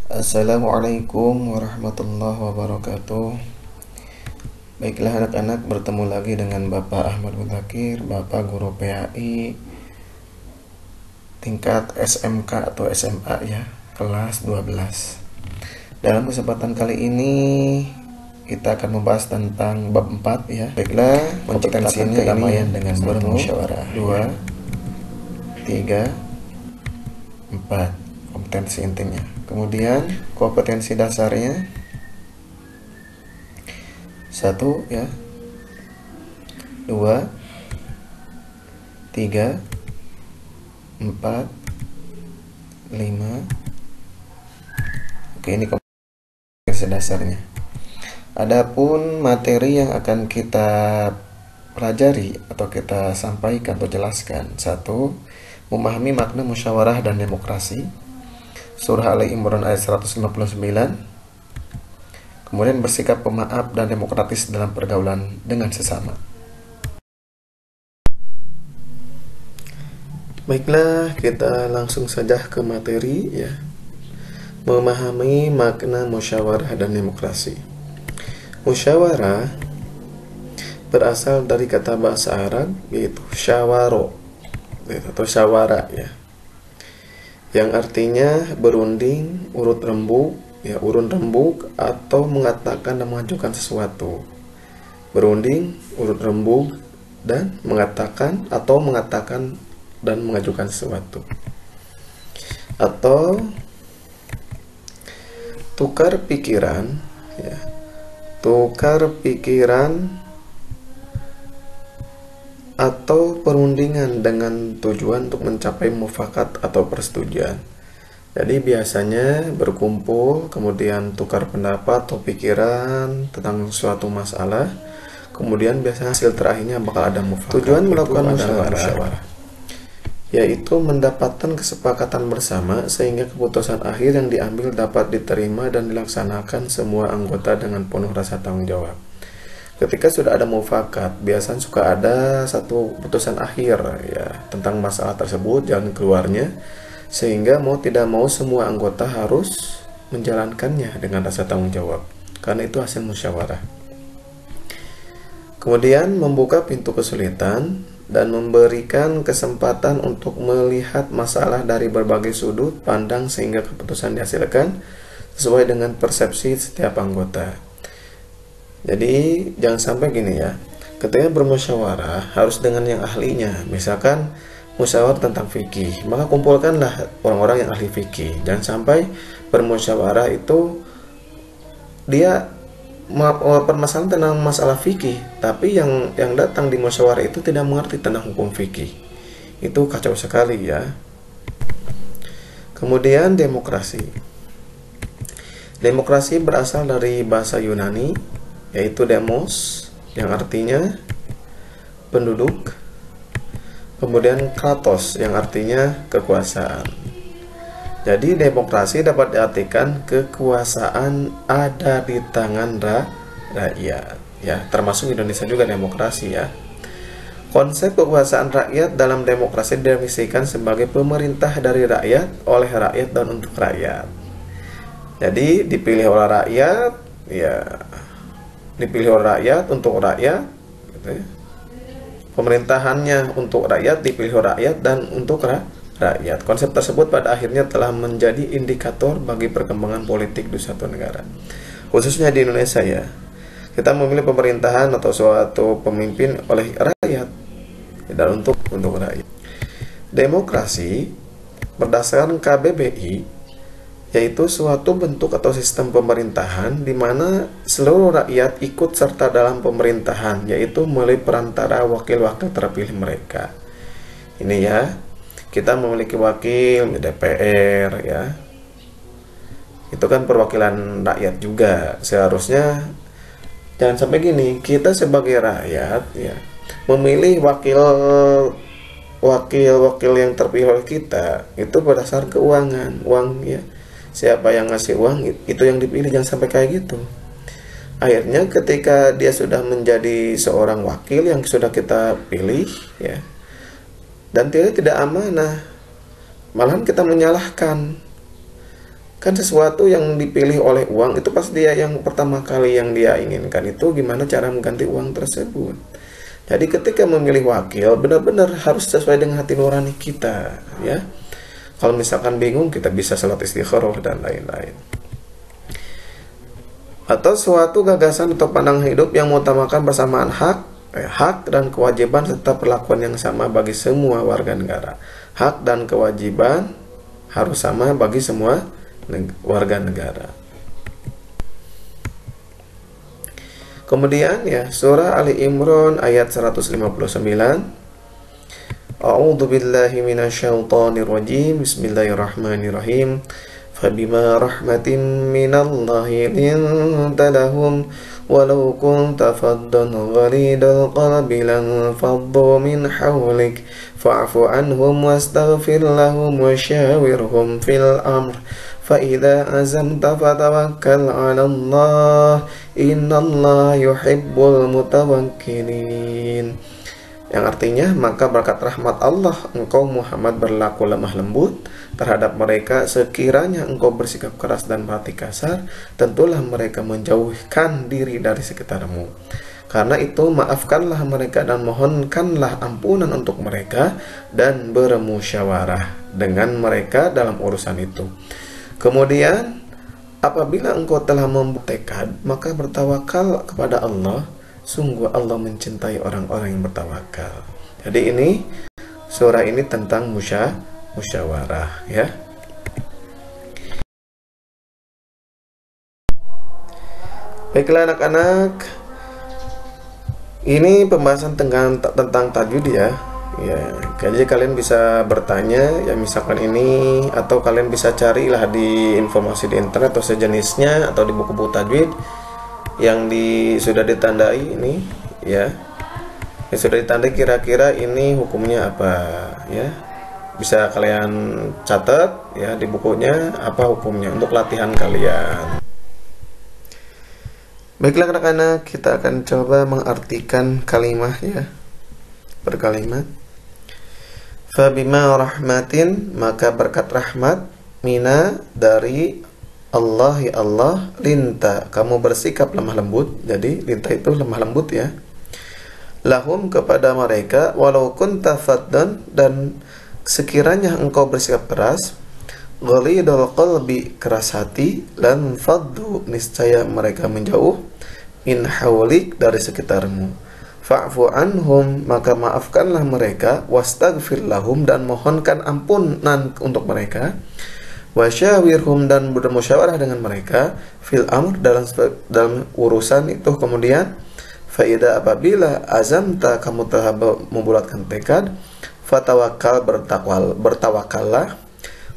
Assalamualaikum warahmatullahi wabarakatuh. Baiklah anak-anak, bertemu lagi dengan Bapak Ahmad Mudzakkir, Bapak Guru PAI tingkat SMK atau SMA ya, kelas 12. Dalam kesempatan kali ini kita akan membahas tentang bab 4 ya. Baiklah, menciptakan kedamaian dengan bermusyawarah. 2, 3, 4 kompetensi intinya. Kemudian kompetensi dasarnya 1 ya, 2, 3, 4, 5. Oke, ini kompetensi dasarnya. Adapun materi yang akan kita pelajari atau kita sampaikan atau jelaskan: 1. Memahami makna musyawarah dan demokrasi, Surah Ali Imran ayat 159. Kemudian bersikap pemaaf dan demokratis dalam pergaulan dengan sesama. Baiklah, kita langsung saja ke materi ya. Memahami makna musyawarah dan demokrasi. Musyawarah berasal dari kata bahasa Arab yaitu syawaro atau syawara ya, yang artinya berunding, urut rembuk ya, urun rembuk atau mengatakan dan mengajukan sesuatu. Berunding, urut rembuk dan mengatakan dan mengajukan sesuatu. Atau tukar pikiran ya. Tukar pikiran atau perundingan dengan tujuan untuk mencapai mufakat atau persetujuan. Jadi biasanya berkumpul, kemudian tukar pendapat atau pikiran tentang suatu masalah, kemudian biasanya hasil terakhirnya bakal ada mufakat. Tujuan melakukan musyawarah yaitu mendapatkan kesepakatan bersama sehingga keputusan akhir yang diambil dapat diterima dan dilaksanakan semua anggota dengan penuh rasa tanggung jawab. Ketika sudah ada mufakat, biasanya suka ada satu putusan akhir ya tentang masalah tersebut, jalan keluarnya, sehingga mau tidak mau semua anggota harus menjalankannya dengan rasa tanggung jawab, karena itu hasil musyawarah. Kemudian membuka pintu kesulitan dan memberikan kesempatan untuk melihat masalah dari berbagai sudut pandang sehingga keputusan dihasilkan sesuai dengan persepsi setiap anggota. Jadi jangan sampai gini ya, ketika bermusyawarah harus dengan yang ahlinya. Misalkan musyawarah tentang fikih, maka kumpulkanlah orang-orang yang ahli fikih. Jangan sampai bermusyawarah itu dia permasalahan tentang masalah fikih, tapi yang datang di musyawarah itu tidak mengerti tentang hukum fikih. Itu kacau sekali ya. Kemudian demokrasi. Demokrasi berasal dari bahasa Yunani yaitu demos, yang artinya penduduk, kemudian kratos yang artinya kekuasaan. Jadi demokrasi dapat diartikan kekuasaan ada di tangan rakyat ya, termasuk Indonesia juga demokrasi ya. Konsep kekuasaan rakyat dalam demokrasi didefinisikan sebagai pemerintah dari rakyat, oleh rakyat dan untuk rakyat. Jadi dipilih oleh rakyat ya, dipilih oleh rakyat untuk rakyat gitu ya. Pemerintahannya untuk rakyat, dipilih oleh rakyat dan untuk rakyat. Konsep tersebut pada akhirnya telah menjadi indikator bagi perkembangan politik di suatu negara, khususnya di Indonesia ya. Kita memilih pemerintahan atau suatu pemimpin oleh rakyat dan untuk rakyat. Demokrasi berdasarkan KBBI yaitu suatu bentuk atau sistem pemerintahan di mana seluruh rakyat ikut serta dalam pemerintahan, yaitu melalui perantara wakil-wakil terpilih mereka. Ini ya, kita memiliki wakil DPR ya, itu kan perwakilan rakyat juga. Seharusnya jangan sampai gini, kita sebagai rakyat ya memilih wakil yang terpilih oleh kita itu berdasar keuangan, uang ya. Siapa yang ngasih uang itu yang dipilih, jangan sampai kayak gitu. Akhirnya ketika dia sudah menjadi seorang wakil yang sudah kita pilih ya, dan dia tidak amanah, malahan kita menyalahkan Kan sesuatu yang dipilih oleh uang itu pasti dia yang pertama kali yang dia inginkan itu gimana cara mengganti uang tersebut. Jadi ketika memilih wakil benar-benar harus sesuai dengan hati nurani kita, ya. Kalau misalkan bingung kita bisa salat istikharah dan lain-lain. Atau suatu gagasan atau pandangan hidup yang mengutamakan persamaan hak dan kewajiban serta perlakuan yang sama bagi semua warga negara. Hak dan kewajiban harus sama bagi semua warga negara. Kemudian ya, surah Ali Imran ayat 159. A'udzu billahi minasyaitonir rajim. Bismillahirrahmanirrahim. Fabima rahmatin minallahi linta lahum walau kunta faddan ghalidal qalbi lan faddu min hawlik fa'fu anhum wastaghfir lahum wasyawirhum fil amr فَإِذَا أَزَمْتَ فَتَوَكَّلْ عَلَى اللَّهِ إِنَّ اللَّهَ يُحِبُّ الْمُتَوَكِّلِينَ. Yang artinya, maka berkat rahmat Allah engkau Muhammad berlaku lemah lembut terhadap mereka. Sekiranya engkau bersikap keras dan berhati kasar, tentulah mereka menjauhkan diri dari sekitarmu. Karena itu maafkanlah mereka dan mohonkanlah ampunan untuk mereka dan bermusyawarah dengan mereka dalam urusan itu. Kemudian apabila engkau telah membuat tekad, maka bertawakal kepada Allah. Sungguh Allah mencintai orang-orang yang bertawakal. Jadi ini surah ini tentang musyawarah, ya. Baiklah anak-anak, ini pembahasan tentang tajwid ya. Ya, jadi kalian bisa bertanya ya misalkan ini, atau kalian bisa carilah di informasi di internet atau sejenisnya, atau di buku-buku tajwid yang sudah ditandai ini ya. Yang sudah ditandai kira-kira ini hukumnya apa ya. Bisa kalian catat ya di bukunya apa hukumnya untuk latihan kalian. Baiklah anak-anak, kita akan coba mengartikan kalimat ya. Per kalimat. Fabima rahmatin, maka berkat rahmat, mina dari Allah ya Allah, linta kamu bersikap lemah lembut. Jadi linta itu lemah lembut ya. Lahum kepada mereka, walau kunta faddan, dan sekiranya engkau bersikap keras, ghalidul qalbi keras hati, lan faddu niscaya mereka menjauh, min hawlik dari sekitarmu. Fa'fu anhum, maka maafkanlah mereka, wastaghfir lahum, dan mohonkan ampunan untuk mereka, wasyawirhum, dan bermusyawarah dengan mereka, fil amr, dalam urusan itu. Kemudian faida apabila azamta kamu telah membulatkan tekad, fatawakkal bertawakallah,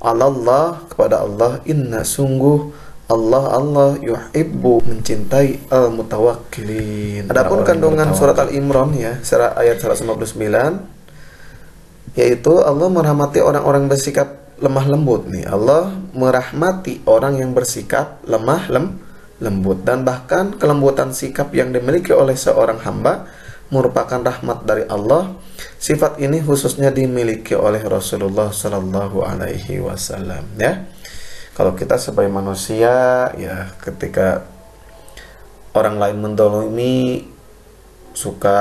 Allah kepada Allah, inna sungguh Allah yuhibbu mencintai al-mutawakkilin. Adapun kandungan surat Al-Imran ya, surah ayat 159, yaitu Allah merahmati orang-orang bersikap lemah lembut nih. Allah merahmati orang yang bersikap lemah lembut, dan bahkan kelembutan sikap yang dimiliki oleh seorang hamba merupakan rahmat dari Allah. Sifat ini khususnya dimiliki oleh Rasulullah sallallahu alaihi wasallam ya. Kalau kita sebagai manusia ya, ketika orang lain mendolimi suka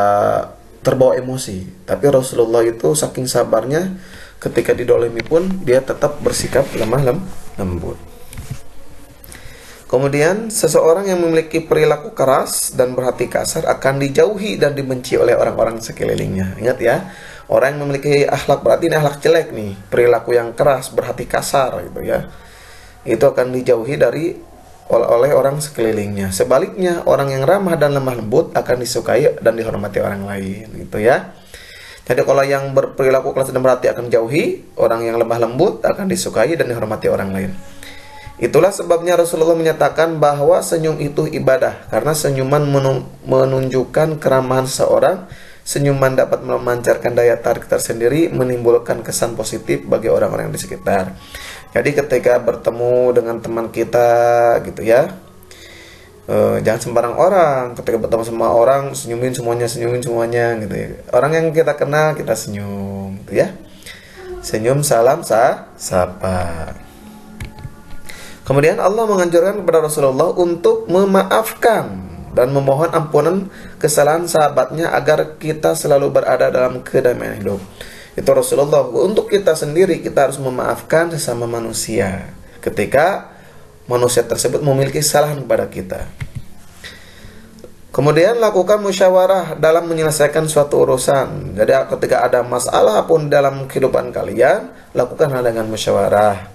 terbawa emosi, tapi Rasulullah itu saking sabarnya ketika didolimi pun dia tetap bersikap lemah lembut. Kemudian seseorang yang memiliki perilaku keras dan berhati kasar akan dijauhi dan dibenci oleh orang-orang sekelilingnya. Ingat ya, orang yang memiliki akhlak, berarti ini akhlak jelek nih, perilaku yang keras, berhati kasar gitu ya, itu akan dijauhi oleh orang sekelilingnya. Sebaliknya, orang yang ramah dan lemah lembut akan disukai dan dihormati orang lain, gitu ya. Jadi kalau yang berperilaku keras dan berhati akan dijauhi, orang yang lemah lembut akan disukai dan dihormati orang lain. Itulah sebabnya Rasulullah menyatakan bahwa senyum itu ibadah, karena senyuman menunjukkan keramahan seseorang. Senyuman dapat memancarkan daya tarik tersendiri, menimbulkan kesan positif bagi orang-orang di sekitar. Jadi ketika bertemu dengan teman kita gitu ya, jangan sembarang orang. Ketika bertemu sama orang, senyumin semuanya gitu ya. Orang yang kita kenal kita senyum gitu ya. Senyum, salam, sapa. Kemudian Allah menganjurkan kepada Rasulullah untuk memaafkan dan memohon ampunan kesalahan sahabatnya agar kita selalu berada dalam kedamaian hidup. Itu Rasulullah. Untuk kita sendiri, kita harus memaafkan sesama manusia ketika manusia tersebut memiliki kesalahan kepada kita. Kemudian lakukan musyawarah dalam menyelesaikan suatu urusan. Jadi ketika ada masalah pun dalam kehidupan kalian, lakukan hal dengan musyawarah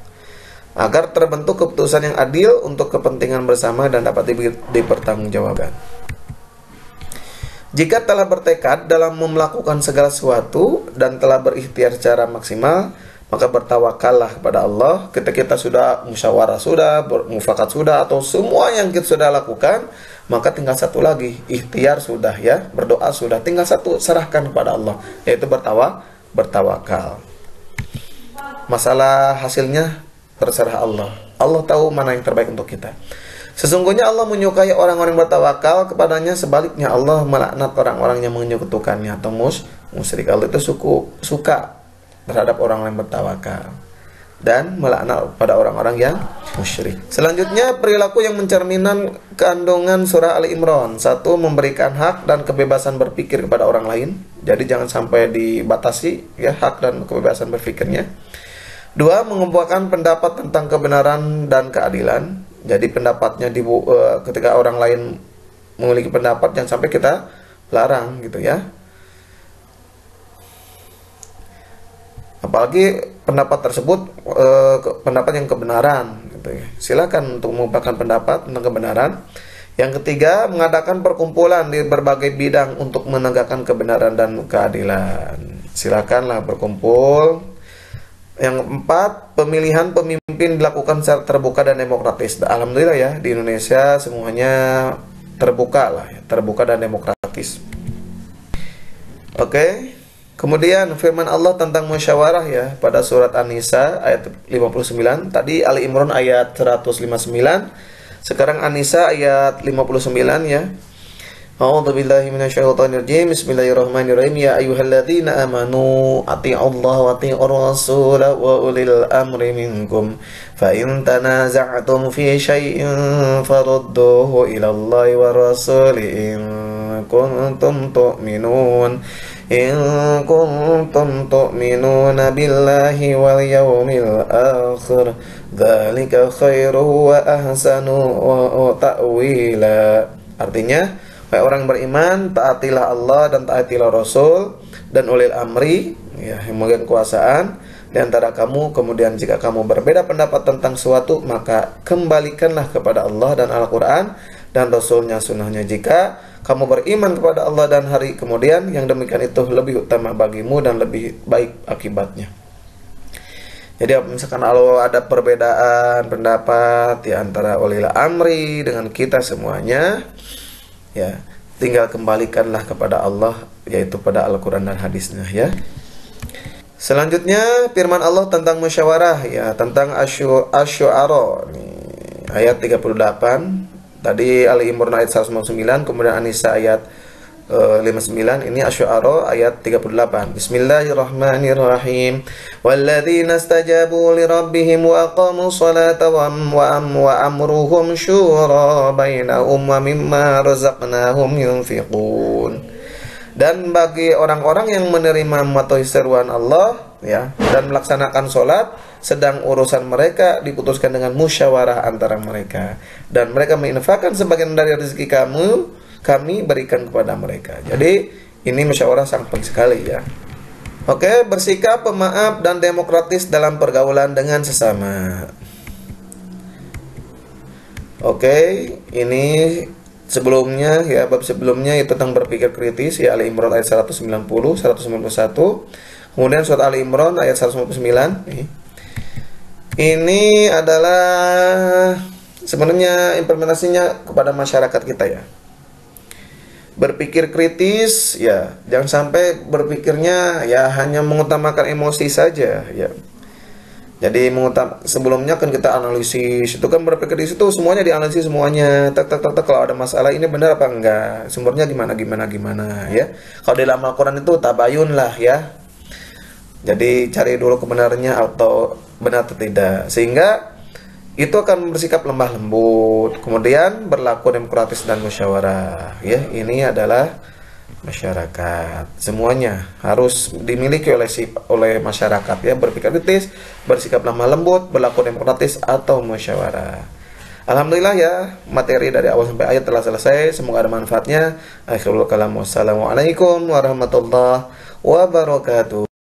agar terbentuk keputusan yang adil untuk kepentingan bersama dan dapat dipertanggungjawabkan. Jika telah bertekad dalam melakukan segala sesuatu dan telah berikhtiar secara maksimal, maka bertawakallah kepada Allah. Ketika kita sudah musyawarah, sudah mufakat, sudah, atau semua yang kita sudah lakukan, maka tinggal satu lagi, ikhtiar sudah ya, berdoa sudah, tinggal satu, serahkan kepada Allah, yaitu bertawakal. Masalah hasilnya terserah Allah. Allah tahu mana yang terbaik untuk kita. Sesungguhnya Allah menyukai orang-orang bertawakal kepadanya, sebaliknya Allah melaknat orang-orang yang menyekutukannya atau musyrik. Allah itu suka terhadap orang yang bertawakal dan melaknat pada orang-orang yang musyrik. Selanjutnya, perilaku yang mencerminkan kandungan surah Ali Imran. 1. Memberikan hak dan kebebasan berpikir kepada orang lain. Jadi jangan sampai dibatasi ya hak dan kebebasan berpikirnya. 2. Mengumpulkan pendapat tentang kebenaran dan keadilan. Jadi pendapatnya ketika orang lain memiliki pendapat, jangan sampai kita larang gitu ya. Apalagi pendapat tersebut pendapat yang kebenaran gitu ya. Silakan untuk mengumpulkan pendapat tentang kebenaran. Yang ketiga, mengadakan perkumpulan di berbagai bidang untuk menegakkan kebenaran dan keadilan. Silakanlah berkumpul. Yang keempat, pemilihan pemimpin dilakukan secara terbuka dan demokratis. Alhamdulillah ya, di Indonesia semuanya terbuka lah ya, terbuka dan demokratis. Oke. Kemudian firman Allah tentang musyawarah ya pada surat An-Nisa ayat 59. Tadi Ali Imran ayat 159. Sekarang An-Nisa ayat 59 ya. A'udzubillahi minasyaitonirrajim. Bismillahirrahmanirrahim. Ya ayyuhalladzina amanu atti'ullaha wa atti'ur rasul wa ulil amri minkum. Fa in tanaza'tum fi syai'in farudduhu ila Allahi wa rasuli in kuntum tu'minuna billahi wal yawmil akhir. Dzalika khairu wa ahsanu wa ta'wila. Artinya, wahai orang beriman, taatilah Allah dan taatilah Rasul dan ulil amri ya, yang memegang kekuasaan di antara kamu. Kemudian jika kamu berbeda pendapat tentang suatu, maka kembalikanlah kepada Allah dan Al-Quran dan Rasulnya, sunnahnya. Jika kamu beriman kepada Allah dan hari kemudian, yang demikian itu lebih utama bagimu dan lebih baik akibatnya. Jadi misalkan kalau ada perbedaan pendapat di antara ulil amri dengan kita semuanya, ya, tinggal kembalikanlah kepada Allah, yaitu pada Al-Quran dan hadisnya ya. Selanjutnya firman Allah tentang musyawarah ya, tentang Asy-Syu'ara ayat 38. Tadi Ali Imran ayat 199, kemudian An-Nisa ayat 59. Ini Asy-Syu'ara ayat 38. Bismillahirrahmanirrahim. Walladzina istajabu lirabbihim wa aqamu sholata wa amruhum syura bainahum wa mimma razaqnahum yunfiqun. Dan bagi orang-orang yang menerima mematuhi seruan Allah ya dan melaksanakan sholat, sedang urusan mereka diputuskan dengan musyawarah antara mereka, dan mereka menginfakkan sebagian dari rezeki kami berikan kepada mereka. Jadi ini musyawarah sangat penting sekali ya. Oke, bersikap pemaaf dan demokratis dalam pergaulan dengan sesama. Oke, ini sebelumnya ya, bab sebelumnya itu tentang berpikir kritis ya, Ali Imran ayat 190, 191. Kemudian surat Ali Imran ayat 199. Ini adalah sebenarnya implementasinya kepada masyarakat kita ya. Berpikir kritis ya, jangan sampai berpikirnya ya hanya mengutamakan emosi saja ya. Jadi sebelumnya kan kita analisis, itu kan berpikir di situ semuanya dianalisis semuanya, tak kalau ada masalah ini benar apa enggak, sumbernya gimana ya. Kalau di dalam Al-Quran itu tabayun lah ya. Jadi cari dulu kebenarannya atau benar atau tidak, sehingga itu akan bersikap lemah lembut, kemudian berlaku demokratis dan musyawarah. Ya, ini adalah masyarakat. Semuanya harus dimiliki oleh masyarakat, ya, berpikir kritis, bersikap lemah lembut, berlaku demokratis atau musyawarah. Alhamdulillah ya, materi dari awal sampai akhir telah selesai. Semoga ada manfaatnya. Akhirul kalam, wassalamualaikum warahmatullahi wabarakatuh.